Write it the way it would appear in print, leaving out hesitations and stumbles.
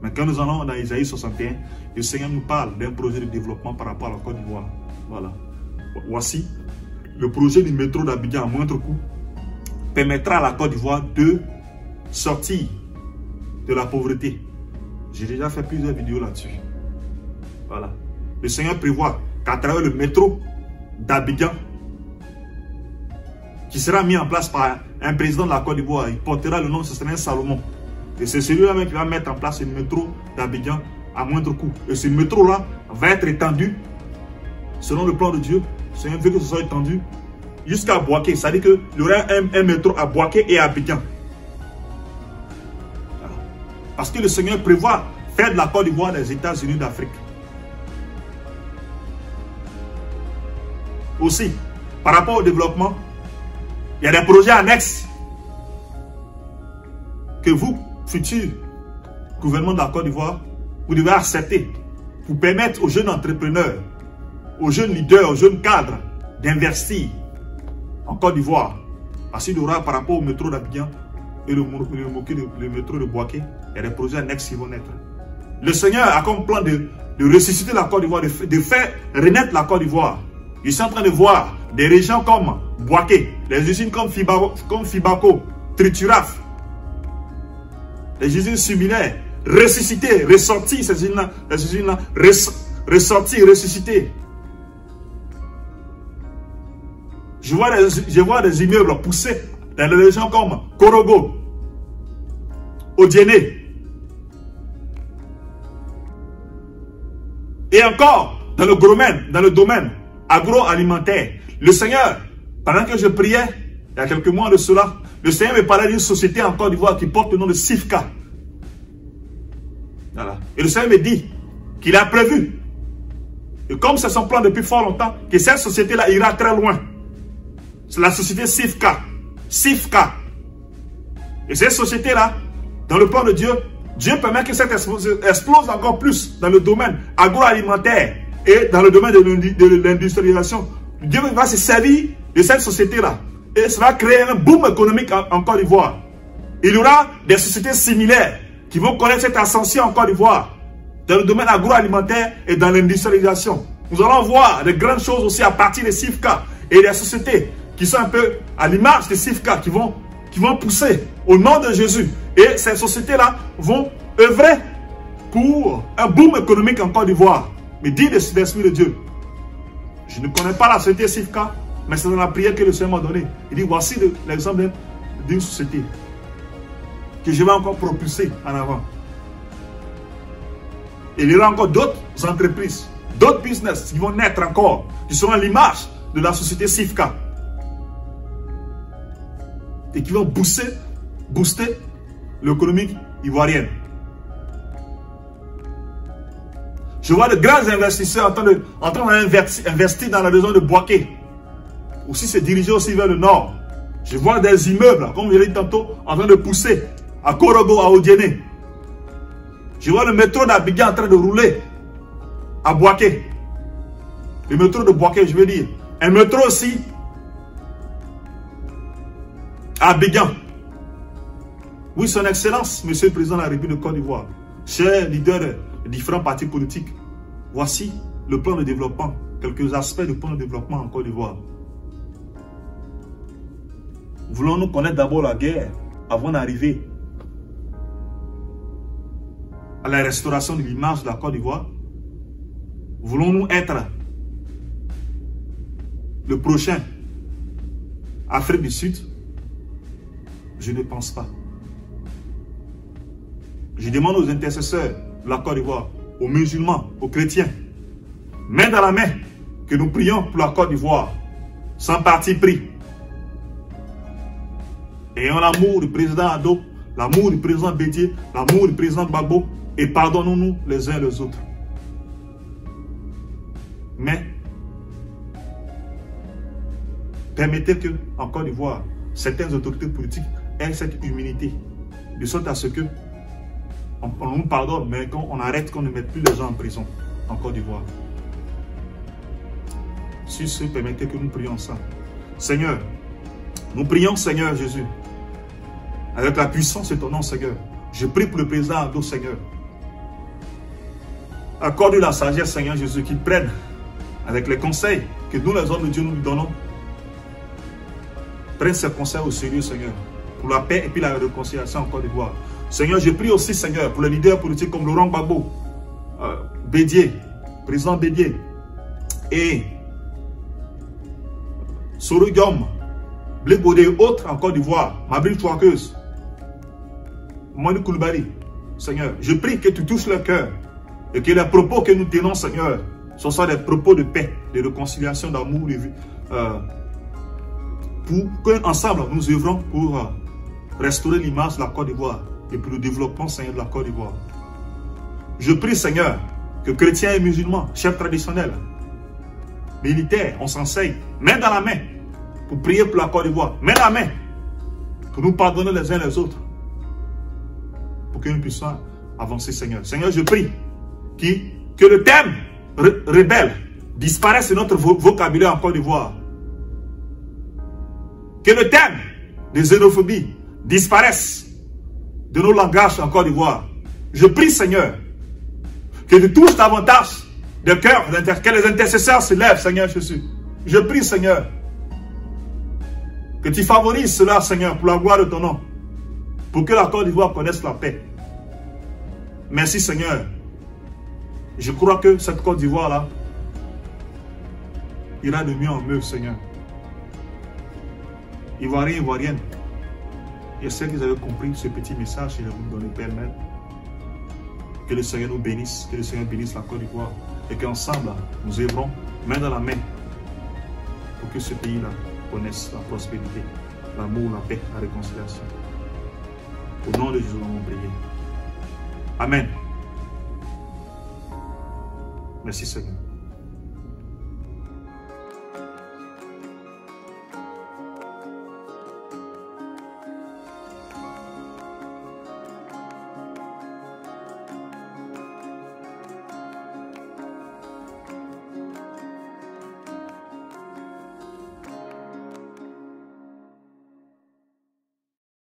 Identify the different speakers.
Speaker 1: Mais quand nous allons dans Isaïe 61, le Seigneur nous parle d'un projet de développement par rapport à la Côte d'Ivoire. Voilà. Voici le projet du métro d'Abidjan à moindre coût permettra à la Côte d'Ivoire de sortir de la pauvreté. J'ai déjà fait plusieurs vidéos là-dessus. Voilà. Le Seigneur prévoit qu'à travers le métro d'Abidjan, qui sera mis en place par un président de la Côte d'Ivoire, il portera le nom de ce Seigneur Salomon. Et c'est celui-là même qui va mettre en place le métro d'Abidjan à moindre coût. Et ce métro-là va être étendu selon le plan de Dieu. Le Seigneur veut que ce soit étendu jusqu'à Bouaké. C'est-à-dire qu'il y aura un métro à Bouaké et à Abidjan. Voilà. Parce que le Seigneur prévoit faire de la Côte d'Ivoire des États-Unis d'Afrique. Aussi, par rapport au développement, il y a des projets annexes que vous, futur gouvernement de la Côte d'Ivoire, vous devez accepter pour permettre aux jeunes entrepreneurs, aux jeunes leaders, aux jeunes cadres d'investir en Côte d'Ivoire. Parce qu'il y aura par rapport au métro d'Abidjan et le métro de Bouaké, il y a des projets annexes qui vont naître. Le Seigneur a comme plan de ressusciter la Côte d'Ivoire, de faire renaître la Côte d'Ivoire. Je suis en train de voir des régions comme Bouaké, les usines comme Fibaco, Trituraf, les usines similaires, ressusciter, ressortir ces usines-là, ressortir, ressusciter. Je vois des immeubles poussés dans les régions comme Korogo, Odiéné. Et encore, dans le domaine agroalimentaire. Le Seigneur, pendant que je priais, il y a quelques mois de cela, le Seigneur me parlait d'une société en Côte d'Ivoire qui porte le nom de Sifka. Voilà. Et le Seigneur me dit qu'il a prévu, et comme c'est son plan depuis fort longtemps, que cette société-là ira très loin. C'est la société Sifka. Sifka. Et cette société-là, dans le plan de Dieu, Dieu permet que cette explose encore plus dans le domaine agroalimentaire et dans le domaine de l'industrialisation. Dieu va se servir de cette société-là. Et ça va créer un boom économique en Côte d'Ivoire. Il y aura des sociétés similaires qui vont connaître cette ascension en Côte d'Ivoire. Dans le domaine agroalimentaire et dans l'industrialisation. Nous allons voir de grandes choses aussi à partir des Sifka et des sociétés qui sont un peu à l'image des Sifka qui vont pousser au nom de Jésus. Et ces sociétés-là vont œuvrer pour un boom économique en Côte d'Ivoire. Mais dit l'Esprit de Dieu, je ne connais pas la société Sifka, mais c'est dans la prière que le Seigneur m'a donné. Il dit, voici l'exemple d'une société que je vais encore propulser en avant. Et il y aura encore d'autres entreprises, d'autres business qui vont naître encore, qui seront à l'image de la société Sifka. Et qui vont booster l'économie ivoirienne. Je vois de grands investisseurs en train d'investir dans la région de Bouaké. Aussi se diriger aussi vers le nord. Je vois des immeubles, comme je l'ai dit tantôt, en train de pousser à Korogo, à Odiéné. Je vois le métro d'Abidjan en train de rouler à Bouaké. Le métro de Bouaké, je veux dire. Un métro aussi à Abidjan. Oui, son Excellence, Monsieur le Président de la République de Côte d'Ivoire, chers leaders de différents partis politiques, voici le plan de développement, quelques aspects du plan de développement en Côte d'Ivoire. Voulons-nous connaître d'abord la guerre avant d'arriver à la restauration de l'image de la Côte d'Ivoire? Voulons-nous être le prochain Afrique du Sud? Je ne pense pas. Je demande aux intercesseurs de la Côte d'Ivoire, aux musulmans, aux chrétiens, main dans la main, que nous prions pour la Côte d'Ivoire, sans parti pris. Ayons l'amour du président Ado, l'amour du président Bédié, l'amour du président Gbagbo, et pardonnons-nous les uns les autres. Mais, permettez que, en Côte d'Ivoire, certaines autorités politiques aient cette humilité, de sorte à ce que on nous pardonne, mais qu'on arrête, qu'on ne mette plus les gens en prison en Côte d'Ivoire. Sur ce, permettez que nous prions ensemble. Seigneur, nous prions, Seigneur Jésus, avec la puissance de ton nom, Seigneur. Je prie pour le président Ado, Seigneur. accorde la sagesse, Seigneur Jésus, qu'ils prennent avec les conseils que nous, les hommes de Dieu, nous lui donnons. Prenne ces conseils au sérieux, Seigneur, pour la paix et puis la réconciliation en Côte d'Ivoire. Seigneur, je prie aussi, Seigneur, pour les leaders politiques comme Laurent Gbagbo, Bédié, président Bédié, et Soro Guillaume, Blé Godé et autres en Côte d'Ivoire, Mabril Chouakeuse, Moni Koulibaly. Seigneur, je prie que tu touches leur cœur et que les propos que nous tenons, Seigneur, ce soient des propos de paix, de réconciliation, d'amour, pour qu'ensemble nous œuvrons pour restaurer l'image de la Côte d'Ivoire et pour le développement, Seigneur, de la Côte d'Ivoire. Je prie, Seigneur, que chrétiens et musulmans, chefs traditionnels, militaires, on s'enseigne, main dans la main, pour prier pour la Côte d'Ivoire, main dans la main, pour nous pardonner les uns les autres, pour que nous puissions avancer, Seigneur. Seigneur, je prie que le thème rebelle disparaisse de notre vocabulaire en Côte d'Ivoire. Que le thème de xénophobie disparaisse de nos langages en Côte d'Ivoire. Je prie, Seigneur, que tu touches davantage de cœur, que les intercesseurs se lèvent, Seigneur Jésus. Je prie, Seigneur, que tu favorises cela, Seigneur, pour la gloire de ton nom, pour que la Côte d'Ivoire connaisse la paix. Merci, Seigneur. Je crois que cette Côte d'Ivoire-là ira de mieux en mieux, Seigneur. Ivoiriens, Ivoiriennes, j'espère que vous avez compris ce petit message que je vais vous donner, Père Mère. Que le Seigneur nous bénisse, que le Seigneur bénisse la Côte d'Ivoire et qu'ensemble, nous œuvrons main dans la main pour que ce pays-là connaisse la prospérité, l'amour, la paix, la réconciliation. Au nom de Jésus, nous allons prier. Amen. Merci Seigneur.